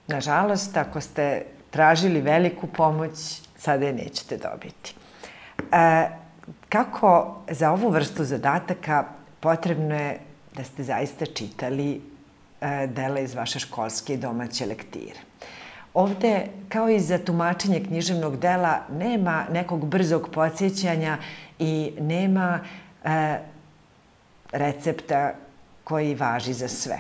Nažalost, ako ste tražili veliku pomoć, sada je nećete dobiti. Kako za ovu vrstu zadataka potrebno je da ste zaista čitali dela iz vaše školske i domaće lektire. Ovde, kao i za tumačenje književnog dela, nema nekog brzog podsjećanja i nema recepta koji važi za sve.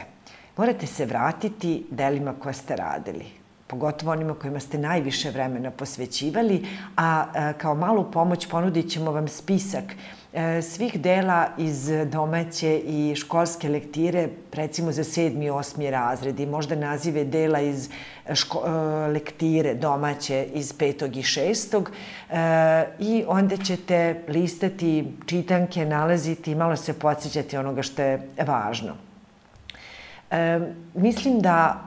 Morate se vratiti delima koje ste radili, pogotovo onima kojima ste najviše vremena posvećivali, a kao malu pomoć ponudit ćemo vam spisak svih dela iz domaće i školske lektire, recimo za 7. i 8. razred i možda nazive dela iz lektire domaće iz 5. i 6. I onda ćete listati čitanke, nalaziti i malo se podsjećati onoga što je važno. Mislim da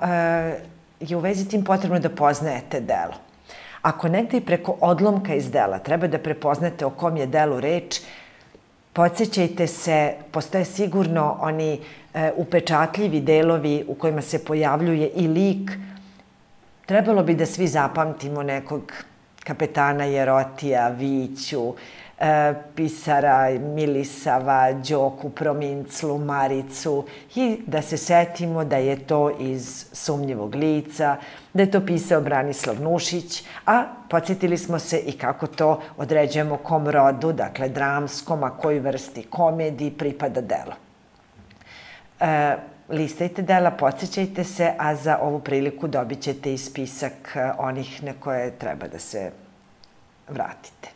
je u vezi tim potrebno da poznajete delo. Ako negde i preko odlomka iz dela treba da prepoznate o kom je delu reč, podsjećajte se, postoje sigurno oni upečatljivi delovi u kojima se pojavljuje i lik. Trebalo bi da svi zapamtimo nekog kapetana Jerotija, Viću, pisara Milisava, Đoku Prominclu, Maricu i da se setimo da je to iz Sumnjivog lica, da je to pisao Branislav Nušić, a podsjetili smo se i kako to određujemo kom rodu, dakle dramskom, a kojoj vrsti komediji pripada delo. Listajte dela, podsjećajte se, a za ovu priliku dobit ćete i spisak onih na koje treba da se vratite.